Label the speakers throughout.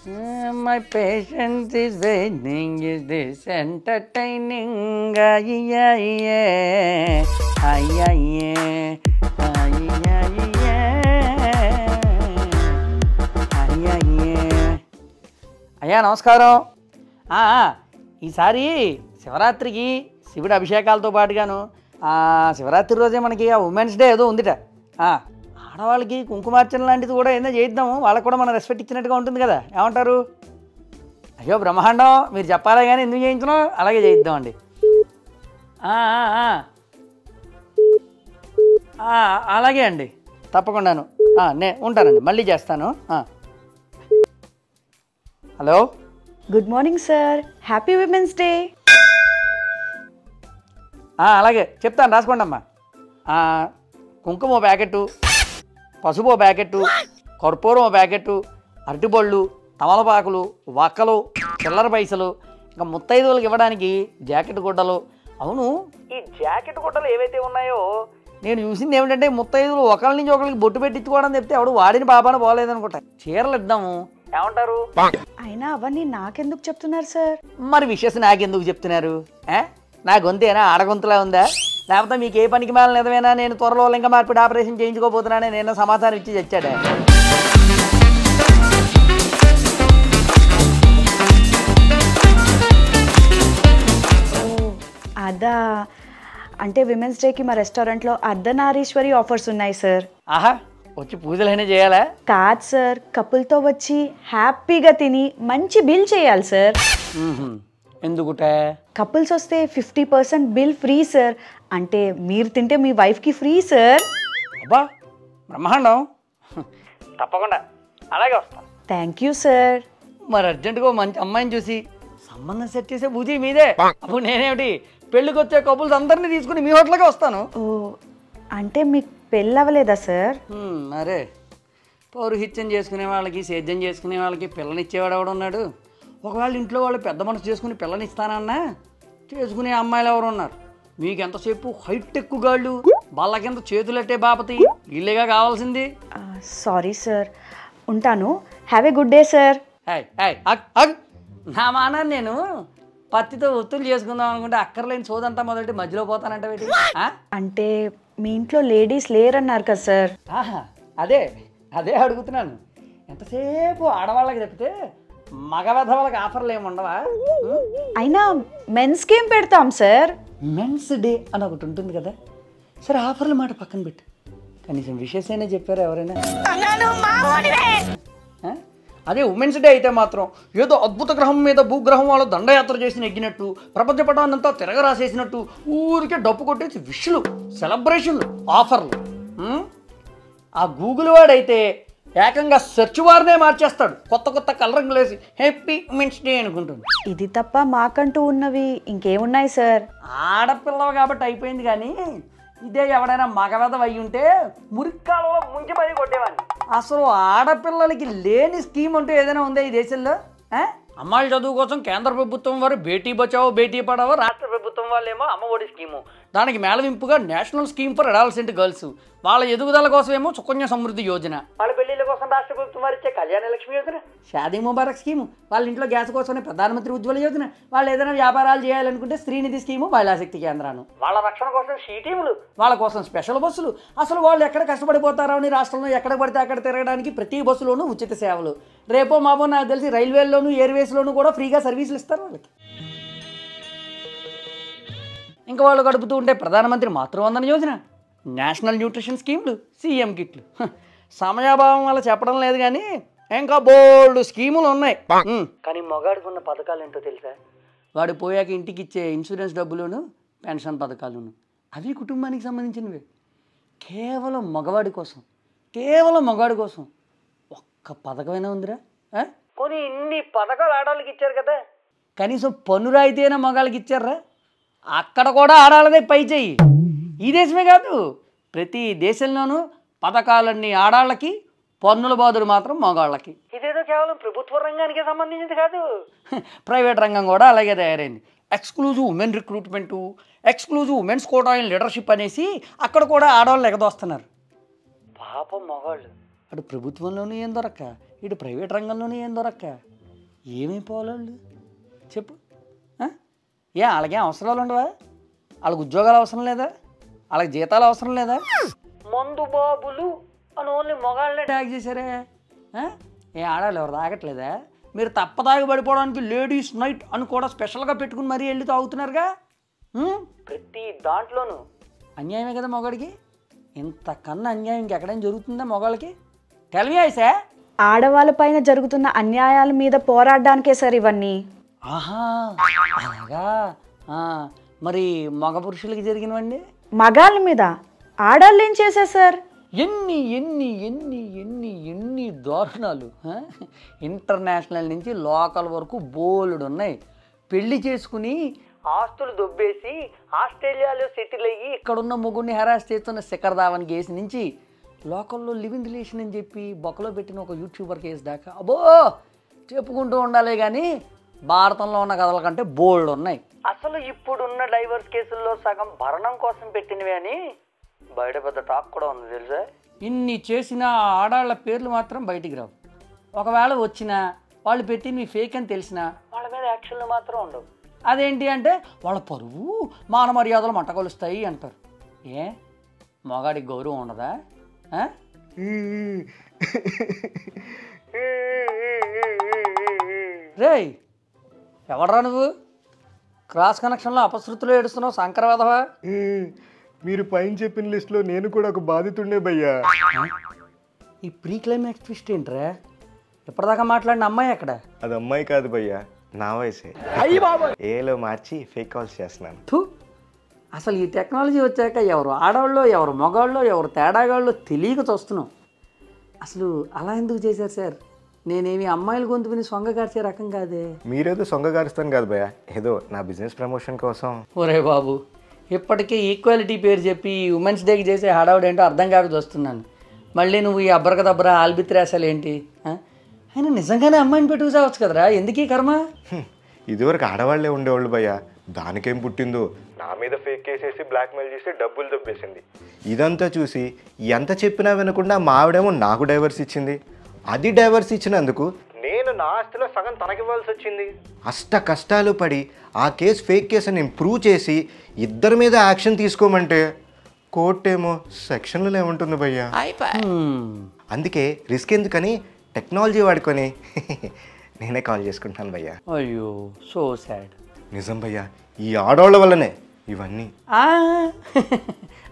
Speaker 1: My patience is waiting. Is this entertaining? Yeah. అయ్యా నమస్కారం. ఈసారి శివరాత్రికి శివుడి అభిషేకాలతో పాటుగాను శివరాత్రి రోజే మనకి ఆ ఉమెన్స్ డే ఏదో ఉందిట. ఆడవాళ్ళకి కుంకుమార్చన లాంటిది కూడా ఏదో చేయిద్దాము, వాళ్ళకు కూడా మనం రెస్పెక్ట్ ఇచ్చినట్టుగా ఉంటుంది కదా, ఏమంటారు? అయ్యో బ్రహ్మాండం, మీరు చెప్పాలా కానీ ఎందుకు చేయించడం, అలాగే చేయిద్దామండి. అలాగే అండి, తప్పకుండాను. నేను ఉంటానండి, మళ్ళీ చేస్తాను. Hello,
Speaker 2: good morning sir, happy women's day.
Speaker 1: అలాగే చెప్తాను, రాసుకోండి అమ్మా. కుంకుమ ప్యాకెట్టు, పసుపు ప్యాకెట్టు, కర్పూరం ప్యాకెట్టు, అరటిపళ్ళు, తమలపాకులు, వక్కలు, చిల్లర పైసలు, ఇంకా ముత్తైదువులకు ఇవ్వడానికి జాకెట్ గుడ్డలు. అవును, ఈ జాకెట్ గుడ్డలు ఏవైతే ఉన్నాయో నేను చూసింది ఏమిటంటే ముత్తైదువులు ఒకళ్ళ నుంచి ఒకరికి బొట్టు పెట్టించుకోవడం చెప్తే ఎవడు వాడిని పాపాన పోలేదనుకుంటా. చీరలు ఇద్దాము, ఏమంటారు?
Speaker 2: అయినా అవన్నీ నాకెందుకు చెప్తున్నారు సార్?
Speaker 1: మరి విషెస్ నాకెందుకు చెప్తున్నారు? నా గొంతేనా ఆడగొంతులా ఉందా, లేకపోతే మీకు ఏ పనికి మేళ నిజమేనా నేను త్వరలో లింగ మార్పిడి ఆపరేషన్ చేయించుకోబోతున్నానే నేను సమాధానం ఇచ్చి తెచ్చాడా?
Speaker 2: అదా, అంటే విమెన్స్ డేకి మా రెస్టారెంట్లో అర్ధనారీశ్వరి ఆఫర్స్ ఉన్నాయి సార్.
Speaker 1: ఆహా, వచ్చి పూజలైనా చేయాలా?
Speaker 2: కాదు సార్, కపుల్తో వచ్చి హ్యాపీగా తిని మంచి బిల్ చేయాలి సార్.
Speaker 1: ఎందుకుట?
Speaker 2: కపుల్స్ వస్తే 50% బిల్ ఫ్రీ సార్. అంటే మీరు తింటే మీ వైఫ్కి ఫ్రీ సార్.
Speaker 1: అబ్బా బ్రహ్మాండం, తప్పకుండా అలాగే వస్తాను.
Speaker 2: Thank you sir.
Speaker 1: మరి అర్జెంటుగా మంచి అమ్మాయిని చూసి సంబంధం సెట్ చేసే బుద్ధి మీదే. అప్పుడు నేనేమిటి పెళ్ళికి వచ్చే కపుల్స్ అందరినీ తీసుకుని మీ హోటల్కే వస్తాను.
Speaker 2: ఓ, అంటే మీకు పెళ్ళి అవ్వలేదా సార్?
Speaker 1: అరే, పౌరుహిత్యం చేసుకునే వాళ్ళకి సేద్యం చేసుకునే వాళ్ళకి పిల్లనిచ్చేవాడు ఎవడున్నాడు? ఒకవేళ ఇంట్లో వాళ్ళు పెద్ద మనసు చేసుకుని పిల్లనిస్తానన్నా చేసుకునే అమ్మాయిలు ఎవరు ఉన్నారు? మీకు ఎంతసేపు హైటెక్ గాళ్ళు, వాళ్ళకింత చేతులట్టే బాపతి, వీళ్ళేగా కావాల్సింది.
Speaker 2: సారీ సార్, ఉంటాను. Have a good day sir.
Speaker 1: నా మానాన్ని నేను పత్తితో ఒత్తులు చేసుకుందాం అనుకుంటే అక్కర్లేని సోదంతా మొదటి మధ్యలో పోతానంట.
Speaker 2: అంటే మీ ఇంట్లో లేడీస్ లేరన్నారు కదా సార్?
Speaker 1: అదే అడుగుతున్నాను. ఎంతసేపు ఆడవాళ్ళకి చెప్తే మగ వెధవలకి ఆఫర్లు ఏమి ఉండవా?
Speaker 2: అయినా మెన్స్కి ఏం పెడతాం సార్?
Speaker 1: మెన్స్ డే అని ఒకటి ఉంటుంది కదా. సరే, ఆఫర్ల మాట పక్కన పెట్టు, కనీసం విషయసైనా చెప్పారా ఎవరైనా? అదే ఉమెన్స్ డే అయితే మాత్రం ఏదో అద్భుత గ్రహం మీద భూగ్రహం వాళ్ళు దండయాత్ర చేసి నెగ్గినట్టు, ప్రపంచ పటాన్నంతా తిరగరాసేసినట్టు ఊరికే డప్పు కొట్టేసి విష్లు, సెలబ్రేషన్లు, ఆఫర్లు. ఆ గూగుల్ వాడైతే ఏకంగా సెర్చ్ వారినే మార్చేస్తాడు, కొత్త కొత్త కలరింగ్లు వేసి హ్యాపీ ఉమెన్స్ డే అనుకుంటుంది.
Speaker 2: ఇది తప్ప మాకంటూ ఉన్నవి ఇంకేమున్నాయి సార్?
Speaker 1: ఆడపిల్లవ కాబట్టి అయిపోయింది, కానీ ఇదే ఎవడైనా మగవెదవ అయ్యి ఉంటే మురిక్కాలలో ముంచి మరీ కొట్టేవాడిని. అసలు ఆడపిల్లలకి లేని స్కీమ్ అంటూ ఏదైనా ఉందా ఈ దేశంలో? అమ్మాయిల చదువు కోసం కేంద్ర ప్రభుత్వం వారు బేటీ బచావో బేటీ పడావో, రాష్ట్ర ప్రభుత్వం వాళ్ళేమో అమ్మ ఒడి స్కీము, దానికి మేళవింపుగా national scheme for adolescent girls, వాళ్ళ ఎదుగుదల కోసమేమో సుకన్య సమృద్ధి యోజన, వాళ్ళ పెళ్లిళ్ళ కోసం రాష్ట్ర ప్రభుత్వం వారు ఇచ్చే కళ్యాణ లక్ష్మి యోజన, షాదీ ముబారక్ స్కీము, వాళ్ళ ఇంట్లో గ్యాస్ కోసమే ప్రధానమంత్రి ఉజ్వల యోజన, వాళ్ళు ఏదైనా వ్యాపారాలు చేయాలనుకుంటే శ్రీనిధి స్కీము, మహిళాశక్తి కేంద్రాలు, వాళ్ళ రక్షణ కోసం షీ టీములు, వాళ్ళ కోసం స్పెషల్ బస్సులు. అసలు వాళ్ళు ఎక్కడ కష్టపడిపోతారో అని రాష్ట్రంలో ఎక్కడ పడితే అక్కడ తిరగడానికి ప్రతి బస్సులోనూ ఉచిత సేవలు. రేపో మాపో నాకు తెలిసి రైల్వేల్లోనూ ఎయిర్వేస్లోనూ కూడా ఫ్రీగా సర్వీసులు ఇస్తారు వాళ్ళకి. ఇంకా వాళ్ళు గడుపుతూ ఉంటే ప్రధానమంత్రి మాతృవందన యోజన, నేషనల్ న్యూట్రిషన్ స్కీమ్లు, సీఎం కిట్లు. సమయాభావం వల్ల చెప్పడం లేదు కానీ ఇంకా బోల్డ్ స్కీములు ఉన్నాయి. కానీ మగాడికి ఉన్న పథకాలు ఏంటో తెలుసా? వాడు పోయాక ఇంటికి ఇచ్చే ఇన్సూరెన్స్ డబ్బులును, పెన్షన్ పథకాలును, అవి కుటుంబానికి సంబంధించినవి. కేవలం మగవాడి కోసం ఒక్క పథకమైనా ఉందిరా? కొన్ని ఇన్ని పథకాలు ఆడవాళ్ళకి ఇచ్చారు కదా, కనీసం పన్నురాయితీనా మగాళ్ళకి ఇచ్చారా? అక్కడ కూడా ఆడాలదే పై చెయ్యి. ఈ దేశమే కాదు, ప్రతి దేశంలోనూ పథకాలన్నీ ఆడాళ్ళకి, పన్నుల బాధలు మాత్రం మగాళ్ళకి. ఇదేదో కేవలం ప్రభుత్వ రంగానికి సంబంధించింది కాదు, ప్రైవేట్ రంగం కూడా అలాగే తయారైంది. Exclusive women recruitment, exclusive women's quota in leadership అనేసి అక్కడ కూడా ఆడవాళ్ళు ఎగదోస్తున్నారు. పాపం మగాళ్ళు అటు ప్రభుత్వంలోనూ ఏం దొరక్క, ఇటు ప్రైవేట్ రంగంలోనూ ఏం దొరక్క ఏమైపోవాలి వాళ్ళు చెప్పు? వాళ్ళకేం అవసరాలు ఉండవా? వాళ్ళకి ఉద్యోగాలు అవసరం లేదా? వాళ్ళకి జీతాలు అవసరం లేదా? మందు బాబులు అని ఓన్లీ మొగాళ్ళే ట్యాగ్ చేశారే. ఆడాలి ఎవరు తాగట్లేదా? మీరు తప్పదాగి పడిపోవడానికి లేడీస్ నైట్ అని కూడా స్పెషల్గా పెట్టుకుని మరీ వెళ్ళి తాగుతున్నారుగా. ప్రతి దాంట్లోనూ అన్యాయమే కదా మొగాడికి. ఇంతకన్నా అన్యాయం ఇంకెక్కడైనా జరుగుతుందా మొగాళ్ళకి? Tell me ఐసా.
Speaker 2: ఆడవాళ్ళపైన జరుగుతున్న అన్యాయాల మీద పోరాడడానికే సార్ ఇవన్నీ.
Speaker 1: ఆహా అలాగా. మరి మగ పురుషులకి జరిగినవండి?
Speaker 2: మగాళ్ళ మీద ఆడాళ్ళు ఏం చేశారు సార్?
Speaker 1: ఎన్ని ఎన్ని ఎన్ని ఎన్ని ఎన్ని దారుణాలు. ఇంటర్నేషనల్ నుంచి లోకల్ వరకు బోలెడు ఉన్నాయి. పెళ్లి చేసుకుని ఆస్తులు దొబ్బేసి ఆస్ట్రేలియాలో సెటిల్ అయ్యి ఇక్కడున్న మొగుడిని హెరాస్ చేస్తున్న శిఖర్ ధావన్ కేసు నుంచి లోకల్లో లివింగ్ రిలేషన్ అని చెప్పి బొక్కలో పెట్టిన ఒక యూట్యూబర్ కేసు దాకా అబ్బో చెప్పుకుంటూ ఉండాలి. కానీ భారతంలో ఉన్న కథల కంటే బోల్డ్ ఉన్నాయి. అసలు ఇప్పుడున్న డైవర్స్ కేసుల్లో సగం భరణం కోసం పెట్టినవి అని బయట పెద్ద టాక్ కూడా ఉంది తెలుసా. ఇన్ని చేసిన ఆడాళ్ళ పేర్లు మాత్రం బయటికి రావు. ఒకవేళ వచ్చినా వాళ్ళు పెట్టినవి ఫేక్ అని తెలిసినా వాళ్ళ మీద యాక్షన్లు మాత్రం ఉండవు. అదేంటి అంటే వాళ్ళ పరువు మాన మర్యాదలు మంటకొలుస్తాయి అంటారు. మగాడికి గౌరవం ఉండదా? రేయ్ ఎవడరా నువ్వు? క్రాస్ కనెక్షన్లో అపశృతిలో ఏడుస్తున్నావు సంకరవేదవా.
Speaker 3: మీరు పైన చెప్పిన లిస్టులో నేను కూడా ఒక బాధితుండే భయ్యా.
Speaker 1: ఈ ప్రీ క్లైమాక్స్ ట్విస్ట్ ఏంట్రా? ఇప్పటిదాకా మాట్లాడిన అమ్మాయి ఎక్కడ?
Speaker 3: అది అమ్మాయి కాదు భయ్యా, నా వయసే. ఏలో మార్చి ఫేక్ కాల్స్ చేస్తున్నాను.
Speaker 1: అసలు ఈ టెక్నాలజీ వచ్చాక ఎవరు ఆడవాళ్ళు ఎవరు మగవాళ్ళు ఎవరు తేడాగాళ్ళు తెలియక చూస్తున్నాం. అసలు అలా ఎందుకు చేశారు సార్? నేనేమి అమ్మాయిల గొంతు విని సొంగ గార్చే రకం కాదే.
Speaker 3: మీరేదో సొంగ గారుస్తాను కాదు భయ్యా, ఏదో నా బిజినెస్ ప్రమోషన్ కోసం.
Speaker 1: ఒరే బాబు, ఇప్పటికే ఈక్వాలిటీ పేరు చెప్పి ఉమెన్స్ డేకి చేసే హడావుడు ఏంటో అర్థం కాక చూస్తున్నాను. మళ్ళీ నువ్వు ఈ అబ్బరక దబ్బర ఆల్బిత్రేసాలు ఏంటి? ఆయన నిజంగానే అమ్మాయిని పెట్టుకు చావచ్చు కదరా, ఎందుకు ఈ కర్మ?
Speaker 3: ఇదివరకు ఆడవాళ్లే ఉండేవాళ్ళు భయ్యా, దానికేం పుట్టిందో నా మీద ఫేక్ కేసేసి బ్లాక్మెయిల్ చేసి డబ్బులు దొబ్బేసింది. ఇదంతా చూసి ఎంత చెప్పినా వినకుండా మా ఆవిడేమో నాకు డైవర్స్ ఇచ్చింది. అది డైవర్స్ ఇచ్చినందుకు నేను నా ఆస్తిలో సగం తనకివ్వాల్సి వచ్చింది. అష్ట కష్టాలు పడి ఆ కేసు ఫేక్ కేసు అని ప్రూవ్ చేసి ఇద్దరి మీద యాక్షన్ తీసుకోమంటే కోర్టు ఏమో సెక్షన్లలో ఏముంటుంది భయ్యా. అందుకే రిస్క్ ఎందుకని టెక్నాలజీ వాడుకొని నేనే కాల్ చేసుకుంటాను భయ్యా.
Speaker 1: అయ్యో సో సాడ్.
Speaker 3: నిజం భయ్యా, ఈ ఆడవాళ్ళ వల్లనే ఇవన్నీ.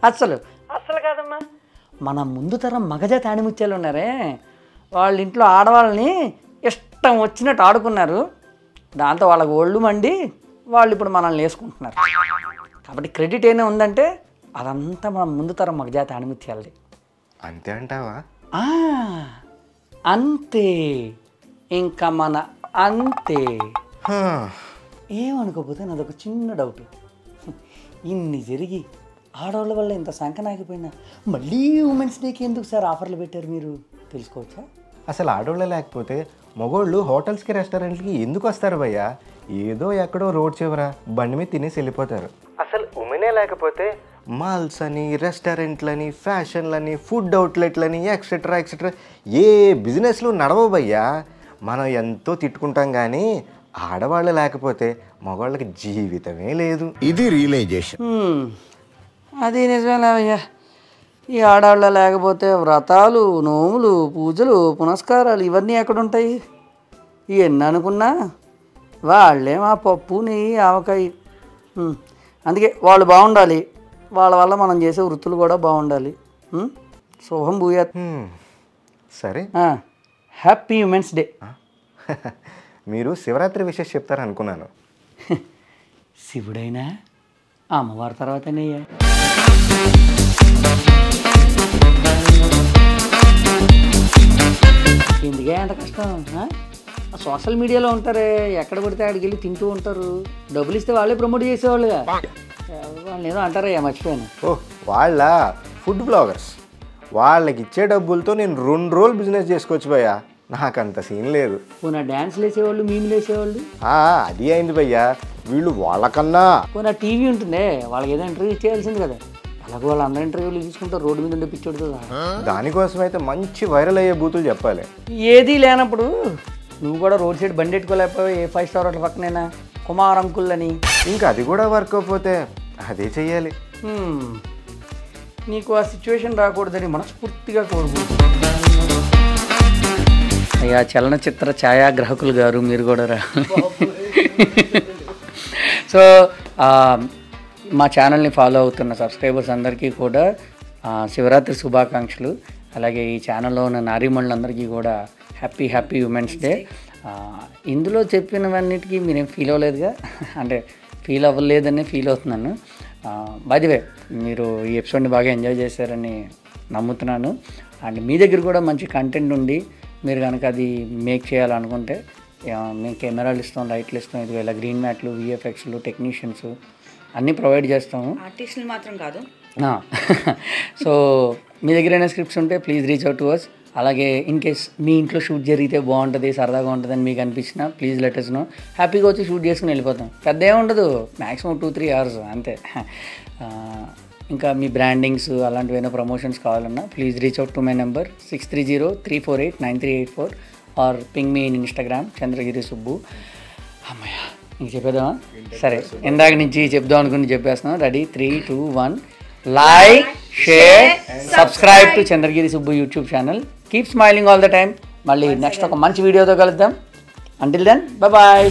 Speaker 1: అసలు కాదమ్మా, మన ముందు తరం మగజాతి ఆణిముత్యాలు ఉన్నారే, వాళ్ళ ఇంట్లో ఆడవాళ్ళని ఇష్టం వచ్చినట్టు ఆడుకున్నారు. దాంతో వాళ్ళకి ఒళ్ళు మండి వాళ్ళు ఇప్పుడు మనల్ని వేసుకుంటున్నారు. కాబట్టి క్రెడిట్ ఏమైనా ఉందంటే అదంతా మన ముందు తరం మగజాతి ఆణిముత్యాలది.
Speaker 3: అంతే అంటావా?
Speaker 1: అంతే, ఇంకా మన అంతే. ఏమనుకోకపోతే నాదొక చిన్న డౌట్. ఇన్ని జరిగి ఆడవాళ్ళ వల్ల ఇంత సంకనాగిపోయినా మళ్ళీ ఉమెన్స్ డేకి ఎందుకు సార్ ఆఫర్లు పెట్టారు మీరు తెలుసుకోవచ్చా?
Speaker 3: అసలు ఆడవాళ్ళే లేకపోతే మగోళ్ళు హోటల్స్కి రెస్టారెంట్లకి ఎందుకు వస్తారు భయ్యా? ఏదో ఎక్కడో రోడ్ చివర బండి మీద తినేసి వెళ్ళిపోతారు. అసలు ఉమెనే లేకపోతే మాల్స్ అని రెస్టారెంట్లని ఫ్యాషన్లని ఫుడ్ అవుట్లెట్లని ఎక్సెట్రా ఎక్సెట్రా ఏ బిజినెస్లు నడవవు భయ్యా. మనం ఎంతో తిట్టుకుంటాం కానీ ఆడవాళ్ళు లేకపోతే మగవాళ్ళకి జీవితమే లేదు. ఇది రియలైజేషన్.
Speaker 1: అది నిజమేలేవయ్యా. ఈ ఆడవాళ్ళ లేకపోతే వ్రతాలు నోములు పూజలు పునస్కారాలు ఇవన్నీ ఎక్కడుంటాయి? ఇవన్నీ అనుకున్నా వాళ్ళే మా పప్పు నెయ్యి ఆవకాయ. అందుకే వాళ్ళు బాగుండాలి, వాళ్ళ వల్ల మనం చేసే వృత్తులు కూడా బాగుండాలి. శుభం భూయాత్.
Speaker 3: సరే,
Speaker 1: హ్యాపీ ఉమెన్స్ డే.
Speaker 3: మీరు శివరాత్రి విషయం చెప్తారనుకున్నాను.
Speaker 1: శివుడైనా అమ్మవారి తర్వాతనే. ఎందుకే అంత కష్టం? సోషల్ మీడియాలో ఉంటారే, ఎక్కడ పడితే అక్కడికి వెళ్ళి తింటూ ఉంటారు. డబ్బులు ఇస్తే వాళ్ళే ప్రమోట్ చేసేవాళ్ళుగా. వాళ్ళు ఏదో అంటారయ్యా, మర్చిపోయాను.
Speaker 3: వాళ్ళ ఫుడ్ బ్లాగర్స్, వాళ్ళకి ఇచ్చే డబ్బులతో నేను 2 రోజులు బిజినెస్ చేసుకోవచ్చు భయ్యా. నాకు అంత సీన్ లేదు.
Speaker 1: పోనా డ్యాన్స్లు వేసేవాళ్ళు, మీమ్లు వేసేవాళ్ళు,
Speaker 3: అది అయింది భయ్యా. వీళ్ళు వాళ్ళకన్నా
Speaker 1: పోనా టీవీ ఉంటుందే, వాళ్ళకి ఏదో ఇంటర్వ్యూ చేయాల్సింది కదా. అలాగే వాళ్ళు అందరూ ఇంటర్వ్యూలు తీసుకుంటారు, రోడ్డు మీద ఉండే పిచ్చోడుతుంది.
Speaker 3: దానికోసం అయితే మంచి వైరల్ అయ్యే బూతులు చెప్పాలి.
Speaker 1: ఏదీ లేనప్పుడు నువ్వు కూడా రోడ్ సైడ్ బండి ఎట్టుకోలేకపోయావు ఏ 5 స్టార్ హోటల్ పక్కనైనా కుమార్ అంకుల్ అని.
Speaker 3: ఇంకా అది కూడా వర్క్ అవ్వకపోతే అదే చెయ్యాలి.
Speaker 1: నీకు ఆ సిచ్యువేషన్ రాకూడదని మనస్ఫూర్తిగా కోరుకుంటున్నాను. అయ్యా చలనచిత్ర ఛాయాగ్రాహకులు గారు మీరు కూడా రా. సో మా ఛానల్ని ఫాలో అవుతున్న సబ్స్క్రైబర్స్ అందరికీ కూడా శివరాత్రి శుభాకాంక్షలు. అలాగే ఈ ఛానల్లో ఉన్న నారీమణులందరికీ కూడా హ్యాపీ ఉమెన్స్ డే. ఇందులో చెప్పినవన్నిటికీ మీరేం ఫీల్ అవ్వలేదుగా, అంటే ఫీల్ అవ్వలేదని ఫీల్ అవుతున్నాను. బై ది వే మీరు ఈ ఎపిసోడ్ని బాగా ఎంజాయ్ చేశారని నమ్ముతున్నాను. అండ్ మీ దగ్గర కూడా మంచి కంటెంట్ ఉండి మీరు కనుక అది మేక్ చేయాలనుకుంటే మేము కెమెరాలు ఇస్తాం, లైట్లు ఇస్తాం, ఇది ఇలా గ్రీన్ మ్యాట్లు, విఎఫ్ఎక్స్లు, టెక్నీషియన్స్ అన్నీ ప్రొవైడ్ చేస్తాము.
Speaker 2: ఆర్టిస్టులు మాత్రం కాదు.
Speaker 1: సో మీ దగ్గర ఏమైనా స్క్రిప్ట్స్ ఉంటే please reach out to us. అలాగే ఇన్ కేస్ మీ ఇంట్లో షూట్ జరిగితే బాగుంటుంది, సరదాగా ఉంటుందని మీకు అనిపించినా ప్లీజ్ లెట్ us know. హ్యాపీగా వచ్చి షూట్ చేసుకుని వెళ్ళిపోతాం. పెద్ద ఏముండదు, మ్యాక్సిమం 2-3 hours అంతే. ఇంకా మీ బ్రాండింగ్స్ అలాంటివైనా ప్రమోషన్స్ కావాలన్నా please reach out to my number 6303489384 or ping me in Instagram Chandragiri Subbu. అమ్మయ్య ఇంక చెప్పేద్దామా? సరే, ఇందాక నుంచి చెప్దాం అనుకుని చెప్పేస్తున్నాం. Ready 3, 2, 1. Like, share, subscribe to Chandragiri Subbu YouTube channel. Keep smiling all the time. మళ్ళీ నెక్స్ట్ ఒక మంచి వీడియోతో కలుద్దాం. Until then bye.